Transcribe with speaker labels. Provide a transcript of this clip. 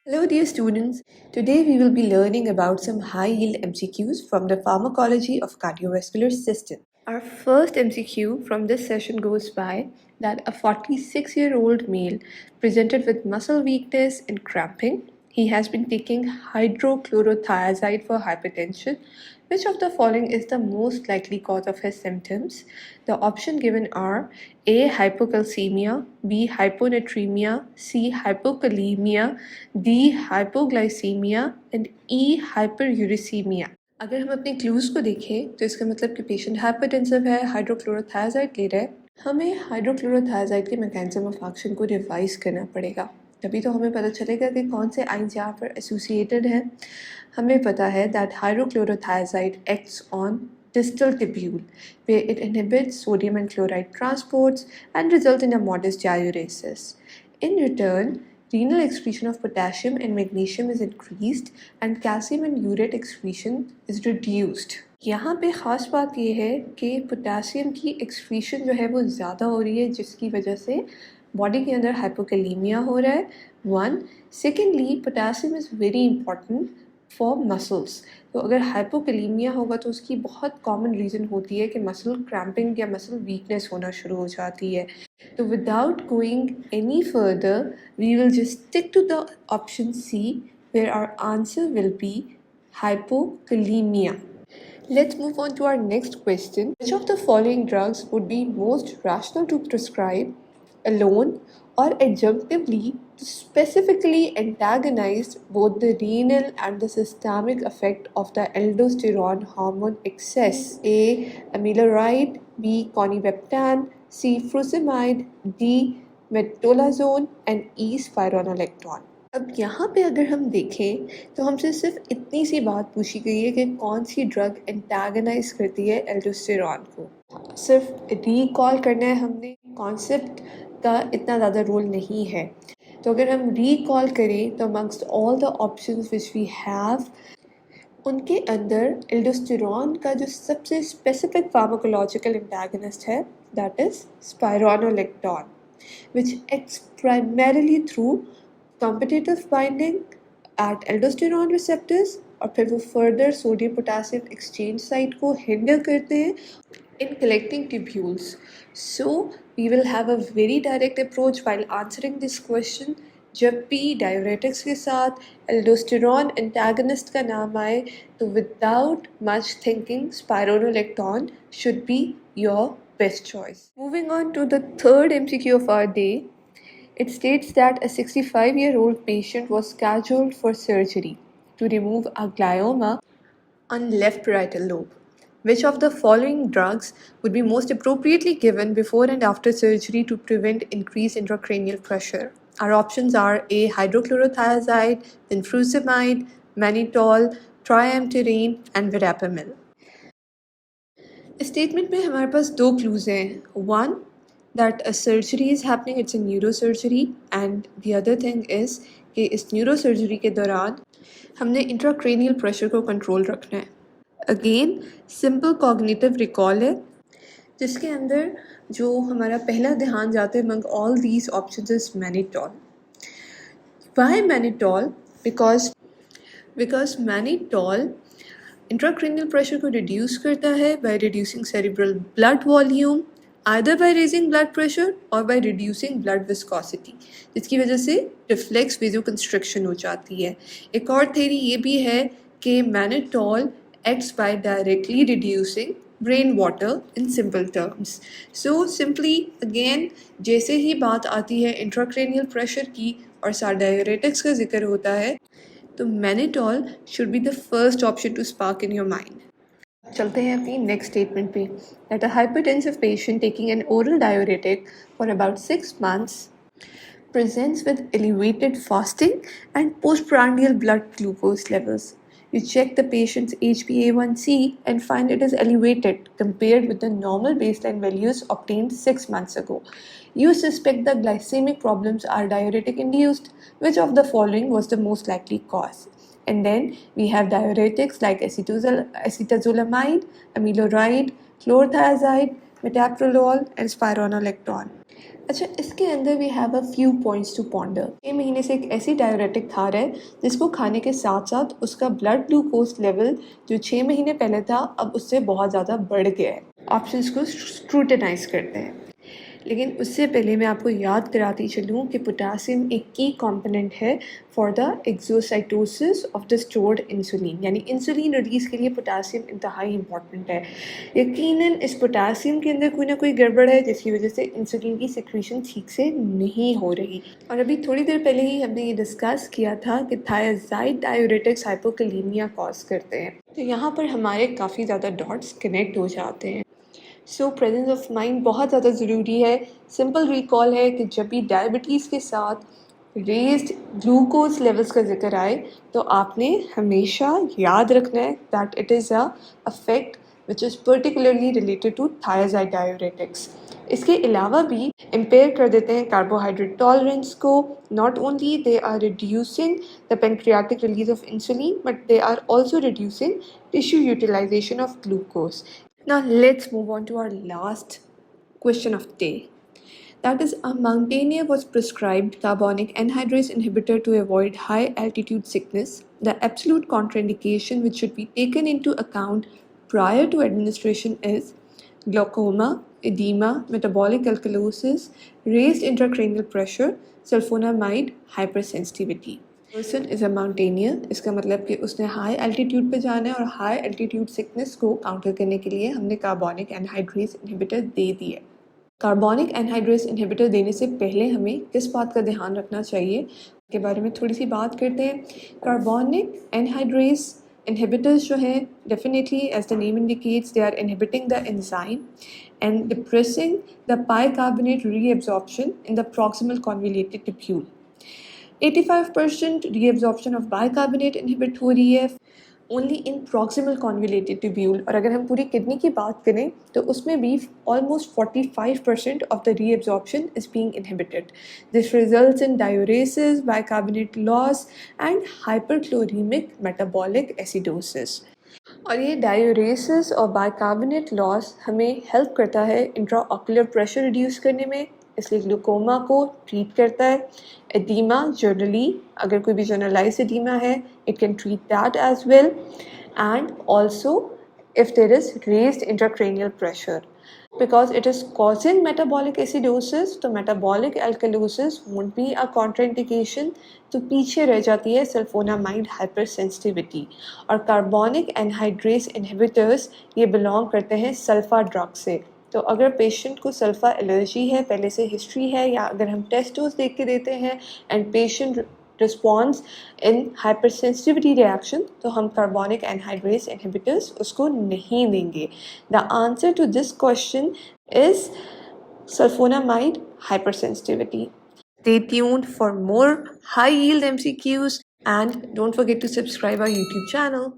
Speaker 1: Hello, dear students. Today we will be learning about some high yield MCQs from the pharmacology of cardiovascular system. Our first MCQ from this session goes by that a 46-year-old male presented with muscle weakness and cramping. He has been taking hydrochlorothiazide for hypertension. Which of the following is the most likely cause of his symptoms? The options given are A. Hypocalcemia, B. Hyponatremia, C. Hypokalemia, D. Hypoglycemia and E. Hyperuricemia. अगर हम अपने clues को देखें तो इसका मतलब कि patient hypertensive है, हाइड्रोक्लोरोथायजाइड ले रहा है। हमें हाइड्रोक्लोरोथायजाइड के मैकेनिज्म ऑफ एक्शन को रिवाइज करना पड़ेगा, तभी तो हमें पता चलेगा कि कौन से आइंस यहाँ पर एसोसिएटेड हैं। हमें पता है that hydrochlorothiazide acts on distal tubule where it inhibits sodium and chloride transports and result in a modest diuresis. In return, renal excretion of potassium and magnesium is increased and calcium and urate excretion is reduced. यहाँ पे ख़ास बात ये है कि potassium की excretion जो है वो ज़्यादा हो रही है, जिसकी वजह से बॉडी के अंदर हाइपोकैलीमिया हो रहा है। One secondly, potassium is very important for muscles. तो अगर हाइपोकैलीमिया होगा तो उसकी बहुत कॉमन रीज़न होती है कि मसल क्रैम्पिंग या मसल वीकनेस होना शुरू हो जाती है। तो without going any further, we will just stick to the option C, where our answer will be hypokalemia. Let's move on to our next question. Which of the following drugs would be most rational to prescribe alone or adjunctively to specifically antagonize both the renal and the systemic effect of the aldosterone hormone excess? A. Amiloride, B. Coniveptan, C. Furosemide, D. Metolazone and E. Spironolactone. अब यहाँ पे अगर हम देखें तो हमसे सिर्फ इतनी सी बात पूछी गई है कि कौन सी ड्रग एंटागनाइज करती है एल्डोस्टेरॉन को। सिर्फ रिकॉल करना है, हमने कॉन्सेप्ट का इतना ज़्यादा रोल नहीं है। तो अगर हम रिकॉल करें तो amongst all the options which we have, उनके अंदर एल्डोस्टेरॉन का जो सबसे स्पेसिफिक फार्माकोलॉजिकल एंटागनिस्ट है that is spironolactone, which acts primarily through competitive binding at aldosterone receptors और फिर वो further sodium potassium exchange site को hinder करते हैं in collecting tubules. So we will have a very direct approach while answering this question. जब भी diuretics के साथ aldosterone antagonist का नाम आए तो without much thinking spironolactone should be your best choice. Moving on to the third MCQ of our day. It states that a 65-year-old patient was scheduled for surgery to remove a glioma on left parietal lobe. Which of the following drugs would be most appropriately given before and after surgery to prevent increased intracranial pressure? Our options are A. Hydrochlorothiazide, then furosemide, mannitol, triamterene and verapamil. इस statement में हमारे पास दो clues हैं. One, that a surgery is happening, it's a neurosurgery, and the other thing is कि इस neurosurgery के दौरान हमने इंट्राक्रेनियल प्रेशर को कंट्रोल रखना है. अगेन सिंपल कॉग्निटिव रिकॉल है, जिसके अंदर जो हमारा पहला ध्यान जाता है among all these options is mannitol. Why mannitol? Because mannitol intracranial pressure को रिड्यूस करता है by reducing cerebral blood volume, either by raising blood pressure or by reducing blood viscosity, जिसकी वजह से रिफ्लेक्स वेजोकंस्ट्रिक्शन हो जाती है. एक और थेरी ये भी है कि mannitol acts by directly reducing brain water in simple terms. So simply again जैसे ही बात आती है इंट्राक्रेनियल प्रेशर की और डायरेटिक्स का जिक्र होता है तो mannitol should be the first option to spark in your mind. चलते हैं अपनी नेक्स्ट स्टेटमेंट पे. That a hypertensive patient taking an oral diuretic for about 6 months presents with elevated fasting and postprandial blood glucose levels. You check the patient's HbA1c and find it is elevated compared with the normal baseline values obtained 6 months ago. You suspect the glycemic problems are diuretic induced. Which of the following was the most likely cause? And then we have diuretics like acetazolamide, amiloride, chlorothiazide, metoprolol and spironolactone. अच्छा, इसके अंदर we have a few points to ponder. 6 महीने से एक ऐसी diuretic खा रहे हैं जिसको खाने के साथ साथ उसका ब्लड ग्लूकोज लेवल जो 6 महीने पहले था अब उससे बहुत ज़्यादा बढ़ गया है। ऑप्शंस को स्क्रूटनाइज करते हैं, लेकिन उससे पहले मैं आपको याद कराती चलूँ कि पोटासियम एक की कंपोनेंट है for the exocytosis of the stored insulin, यानी इंसुलिन रिलीज़ के लिए पोटासियम इंतहाई इंपॉर्टेंट है। यकीनन इस पोटासियम के अंदर कोई ना कोई गड़बड़ है जिसकी वजह से इंसुलिन की सिक्रीशन ठीक से नहीं हो रही। और अभी थोड़ी देर पहले ही हमने ये डिस्कस किया था कि थायराइड डायूरेटिक्स हाइपोकैलेमिया कॉज करते हैं, तो यहाँ पर हमारे काफ़ी ज़्यादा डॉट्स कनेक्ट हो जाते हैं। सो प्रेजेंस ऑफ माइंड बहुत ज़्यादा ज़रूरी है। सिंपल रिकॉल है कि जब भी डायबिटीज़ के साथ रेज्ड ग्लूकोज लेवल्स का जिक्र आए तो आपने हमेशा याद रखना है that it is a effect which is particularly related to thiazide diuretics. इसके अलावा भी इम्पेयर कर देते हैं कार्बोहाइड्रेट टॉलरेंस को। Not only they are reducing the pancreatic release of insulin but they are also reducing tissue utilisation of glucose. Now let's move on to our last question of the day. That is, a mountaineer was prescribed carbonic anhydrase inhibitor to avoid high altitude sickness. The absolute contraindication which should be taken into account prior to administration is glaucoma, edema, metabolic alkalosis, raised intracranial pressure, sulfonamide, hypersensitivity. Person is a mountaineer, इसका मतलब कि उसने high altitude पे जाना है और high altitude sickness को counter करने के लिए हमने कार्बोनिक एनहाइड्रेस इनहिबिटर दे दिए। कार्बोनिक एनहाइड्रेस इनहिबिटर देने से पहले हमें किस बात का ध्यान रखना चाहिए के बारे में थोड़ी सी बात करते हैं। कार्बोनिक एनहाइड्रेस inhibitors जो हैं definitely as the name indicates they are inhibiting the enzyme and depressing the bicarbonate reabsorption in the proximal convoluted tubule. 85% reabsorption of bicarbonate inhibit हो रही है only in proximal convoluted tubule, और अगर हम पूरी kidney की बात करें तो उसमें भी almost 45% of the reabsorption is being inhibited. This results in diuresis, bicarbonate loss and hyperchloremic metabolic acidosis. और ये डायूरेसिस और बाइकार्बोनेट लॉस हमें हेल्प करता है इंट्राऑक्यूलर प्रेशर रिड्यूस करने में, इसलिए ग्लूकोमा को ट्रीट करता है। एडीमा जनरली अगर कोई भी जनरलाइज एडीमा है it can treat that as well, and also if there is raised intracranial pressure because it is causing metabolic acidosis, तो metabolic alkalosis won't be a contraindication। तो पीछे रह जाती है सल्फोनामाइड हाइपरसेंसिटिविटी। और कार्बोनिक एनहाइड्रेस इनहिबिटर्स ये belong करते हैं सल्फा ड्रग से। तो अगर पेशेंट को सल्फा एलर्जी है, पहले से हिस्ट्री है, या अगर हम टेस्ट डोज देख के देते हैं and patient response in hypersensitivity reaction, तो हम कार्बोनिक एनहाइड्रेस इनहिबिटर्स उसको नहीं देंगे। The answer to this question is sulfonamide hypersensitivity. Stay tuned for more high yield MCQs and don't forget to subscribe our YouTube channel.